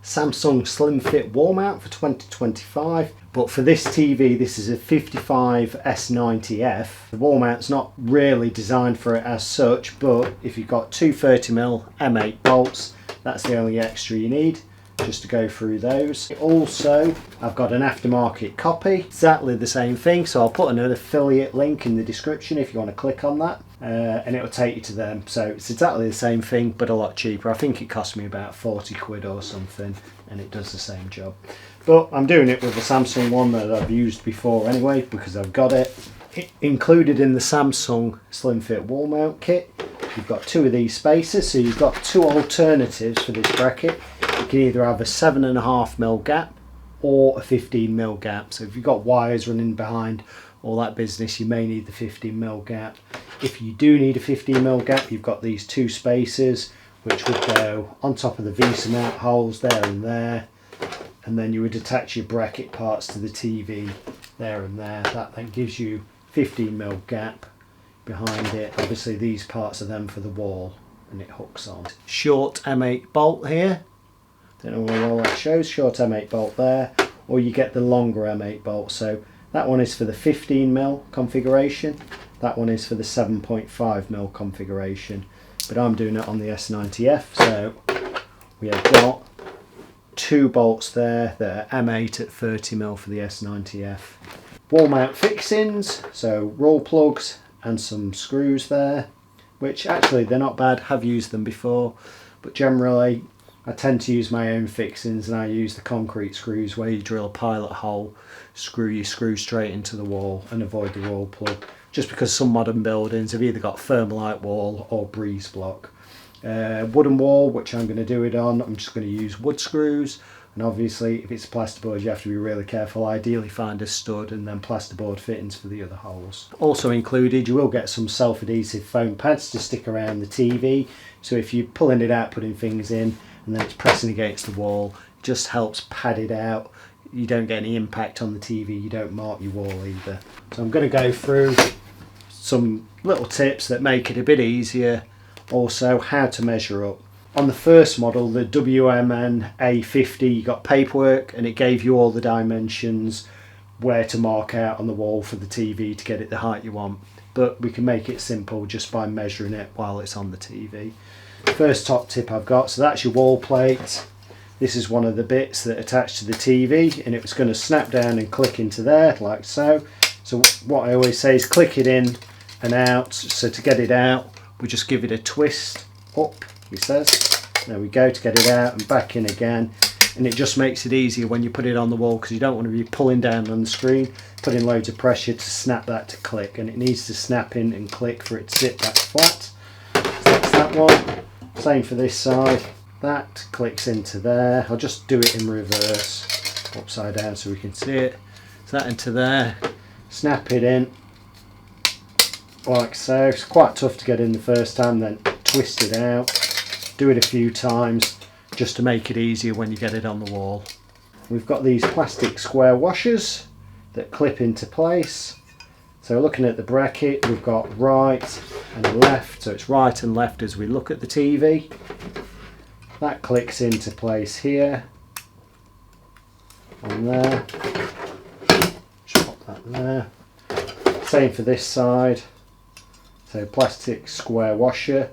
Samsung SlimFit wall mount for 2025, but for this TV this is a 55 S90F. The wall mount's not really designed for it as such, but if you've got two 30mm M8 bolts, that's the only extra you need, just to go through those. Also, I've got an aftermarket copy, exactly the same thing, so I'll put an affiliate link in the description if you want to click on that, and it will take you to them. So it's exactly the same thing but a lot cheaper. I think it cost me about 40 quid or something, and it does the same job. But I'm doing it with the Samsung one that I've used before anyway, because I've got it. Included in the Samsung SlimFit wall mount kit, you've got two of these spacers, so you've got two alternatives for this bracket. You can either have a 7.5mm gap or a 15mm gap. So if you've got wires running behind all that business, you may need the 15mm gap. If you do need a 15mm gap, you've got these two spacers which would go on top of the VESA mount holes there and there, and then you would attach your bracket parts to the TV there and there. That then gives you 15mm gap behind it. Obviously these parts are then for the wall, and it hooks on. Short M8 bolt here, don't know where all that shows, short M8 bolt there, or you get the longer M8 bolt. So that one is for the 15mm configuration, that one is for the 7.5mm configuration, but I'm doing it on the S90F. So we have got two bolts there that are M8 at 30mm for the S90F. Wall mount fixings, so roll plugs and some screws there, which actually they're not bad, have used them before, but generally I tend to use my own fixings, and I use the concrete screws where you drill a pilot hole, screw your screw straight into the wall and avoid the roll plug, just because some modern buildings have either got Thermalite wall or breeze block. Wooden wall, which I'm going to do it on, I'm just going to use wood screws, and obviously if it's plasterboard you have to be really careful. Ideally find a stud and then plasterboard fittings for the other holes. Also included, you will get some self-adhesive foam pads to stick around the TV, so if you're pulling it out, putting things in, and then it's pressing against the wall, it just helps pad it out. You don't get any impact on the TV, you don't mark your wall either. So I'm going to go through some little tips that make it a bit easier, also how to measure up. On the first model, the WMN A50, you got paperwork and it gave you all the dimensions, where to mark out on the wall for the TV to get it the height you want. But we can make it simple just by measuring it while it's on the TV. First top tip I've got, so that's your wall plate. This is one of the bits that attach to the TV, and it was going to snap down and click into there like so. So what I always say is click it in and out. So to get it out, we just give it a twist up, he says. There we go, to get it out, and back in again. And it just makes it easier when you put it on the wall, because you don't want to be pulling down on the screen, putting loads of pressure to snap that to click, and it needs to snap in and click for it to sit back flat. So that's that one. Same for this side. That clicks into there. I'll just do it in reverse, upside down so we can see it. So that into there. Snap it in like so. It's quite tough to get in the first time, then twist it out. Do it a few times just to make it easier when you get it on the wall. We've got these plastic square washers that clip into place. So looking at the bracket, we've got right and left, so it's right and left as we look at the TV. That clicks into place here, on there. Just pop that there. Same for this side. So plastic square washer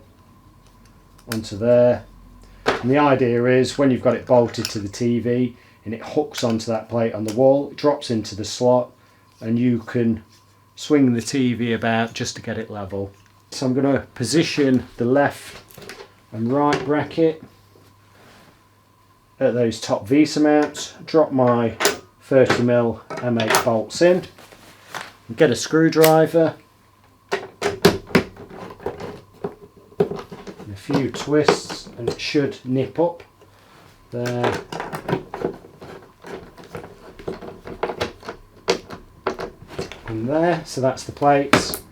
onto there. And the idea is when you've got it bolted to the TV and it hooks onto that plate on the wall, it drops into the slot and you can swing the TV about just to get it level. So I'm going to position the left and right bracket at those top VESA mounts, drop my 30mm M8 bolts in, and get a screwdriver and a few twists, and it should nip up there. And there, so that's the plates.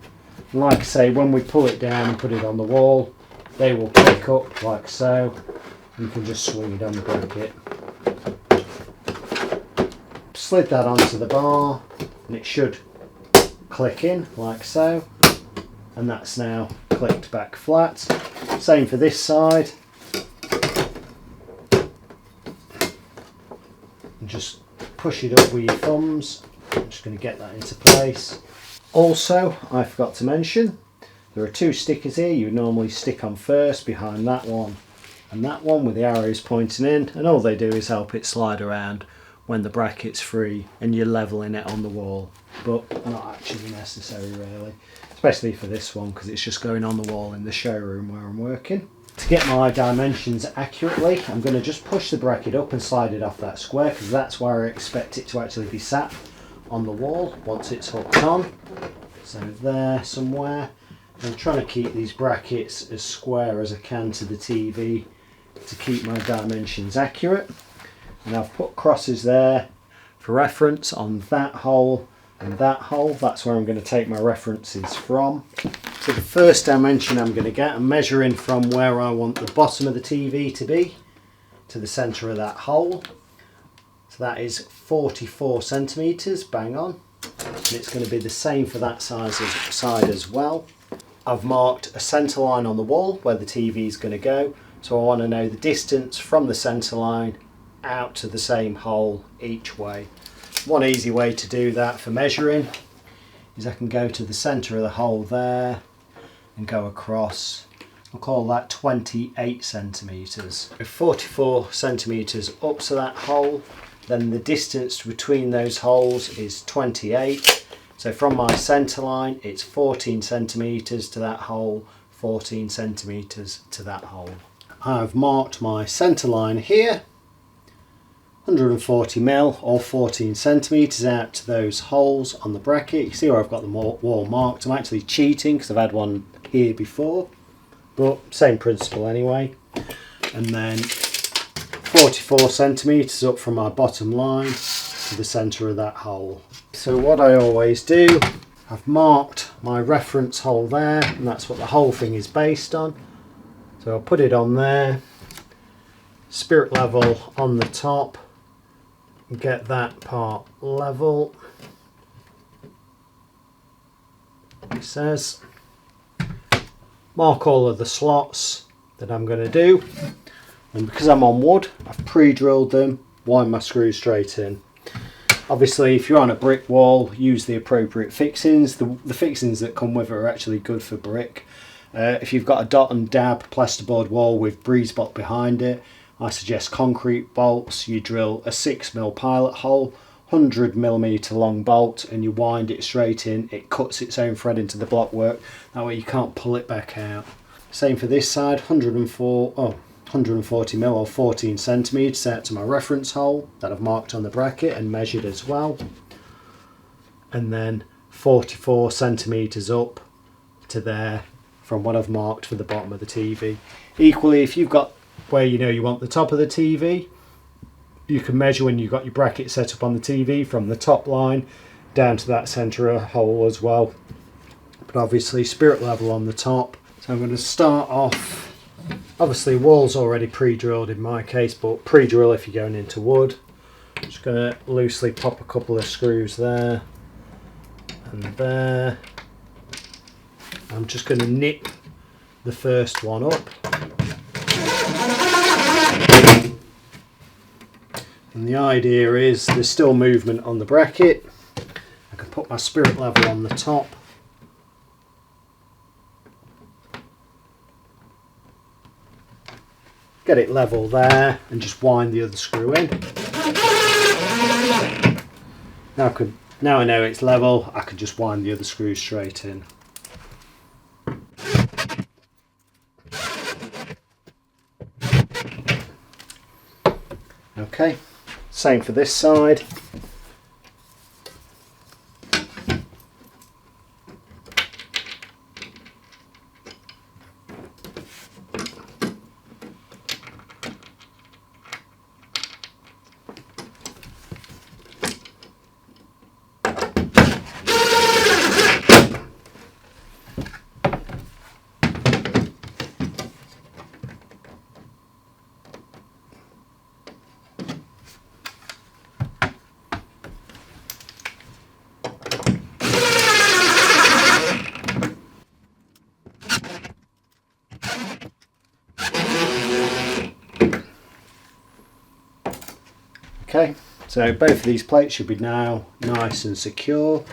And like I say, when we pull it down and put it on the wall, they will pick up like so. You can just swing it on the bracket. Slid that onto the bar and it should click in like so, and that's now clicked back flat. Same for this side. and just push it up with your thumbs. I'm just going to get that into place. Also, I forgot to mention, there are two stickers here you would normally stick on first, behind that one and that one with the arrows pointing in, and all they do is help it slide around when the bracket's free and you're leveling it on the wall, but not actually necessary really, especially for this one because it's just going on the wall in the showroom where I'm working. To get my dimensions accurately, I'm going to just push the bracket up and slide it off that square because that's where I expect it to actually be sat on the wall once it's hooked on. So there somewhere. I'm trying to keep these brackets as square as I can to the TV to keep my dimensions accurate. And I've put crosses there for reference on that hole and that hole. That's where I'm going to take my references from. So the first dimension I'm going to get, I'm measuring from where I want the bottom of the TV to be to the centre of that hole. So that is 44 centimetres, bang on. And it's going to be the same for that side as well. I've marked a centre line on the wall where the TV is going to go, so I want to know the distance from the centre line out to the same hole each way. One easy way to do that for measuring is I can go to the centre of the hole there and go across. I'll call that 28 centimetres. 44 centimetres up to that hole, then the distance between those holes is 28. So from my centre line it's 14 centimetres to that hole, 14 centimetres to that hole. I've marked my centre line here, 140mm or 14 centimetres out to those holes on the bracket. You can see where I've got the wall marked. I'm actually cheating because I've had one here before, but same principle anyway. And then 44 centimetres up from my bottom line to the centre of that hole. So what I always do, I've marked my reference hole there, and that's what the whole thing is based on. So I'll put it on there, spirit level on the top, and get that part level. It says, mark all of the slots that I'm going to do, and because I'm on wood, I've pre-drilled them, wind my screws straight in. Obviously, if you're on a brick wall, use the appropriate fixings. The fixings that come with it are actually good for brick. If you've got a dot and dab plasterboard wall with breeze bolt behind it, I suggest concrete bolts. You drill a 6mm pilot hole, 100mm long bolt, and you wind it straight in. It cuts its own thread into the blockwork. That way you can't pull it back out. Same for this side, 140mm or 14 centimetres out to my reference hole that I've marked on the bracket and measured as well. And then 44 centimetres up to there from what I've marked for the bottom of the TV. Equally, if you've got where you know you want the top of the TV, you can measure when you've got your bracket set up on the TV from the top line down to that centre hole as well. But obviously spirit level on the top. So I'm going to start off, obviously wall's already pre-drilled in my case, but pre-drill if you're going into wood. Just going to loosely pop a couple of screws there and there. I'm just going to nip the first one up. And the idea is there's still movement on the bracket. I can put my spirit level on the top. Get it level there and just wind the other screw in. Now I know it's level, I can just wind the other screw straight in. Okay, same for this side. Okay, So both of these plates should be now nice and secure.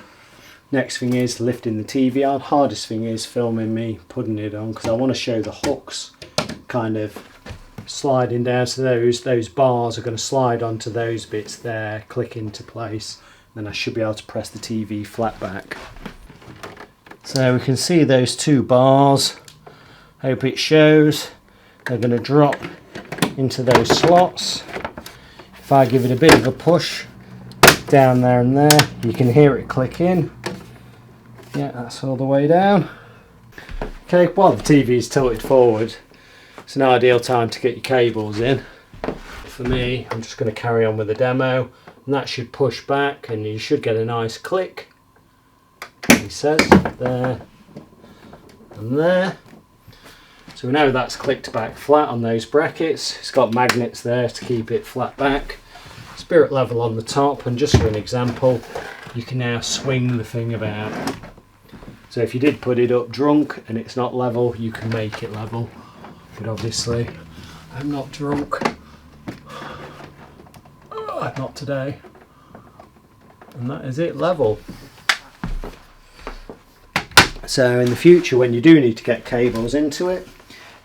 Next thing is lifting the TV on. Hardest thing is filming me putting it on, because I want to show the hooks kind of sliding down. So those bars are going to slide onto those bits there, click into place. Then I should be able to press the TV flat back. So we can see those two bars. Hope it shows. They're going to drop into those slots. If I give it a bit of a push down there and there, you can hear it click in. Yeah, that's all the way down. Okay, while the TV is tilted forward, it's an ideal time to get your cables in. For me, I'm just going to carry on with the demo, and that should push back and you should get a nice click. He says, there and there. So we know that's clicked back flat on those brackets. It's got magnets there to keep it flat back. Spirit level on the top, and just for an example, you can now swing the thing about. So if you did put it up drunk and it's not level, you can make it level. But obviously, I'm not drunk. Oh, not today. And that is it, level. So in the future, when you do need to get cables into it,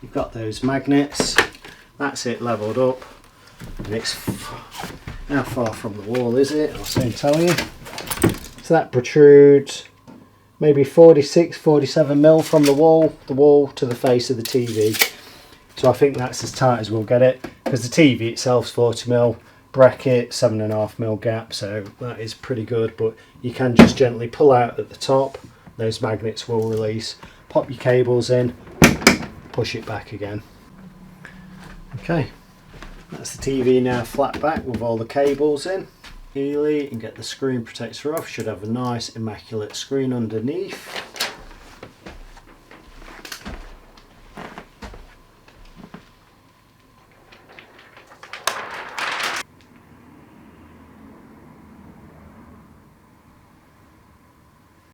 you've got those magnets. That's it leveled up. And it's, how far from the wall is it? I'll soon tell you. So that protrudes maybe 46, 47 mil from the wall to the face of the TV. So I think that's as tight as we'll get it, because the TV itself's 40 mil, bracket 7.5 mil gap, so that is pretty good. But you can just gently pull out at the top, those magnets will release, pop your cables in, push it back again. Okay, that's the TV now flat back with all the cables in. And get the screen protector off. Should have a nice immaculate screen underneath.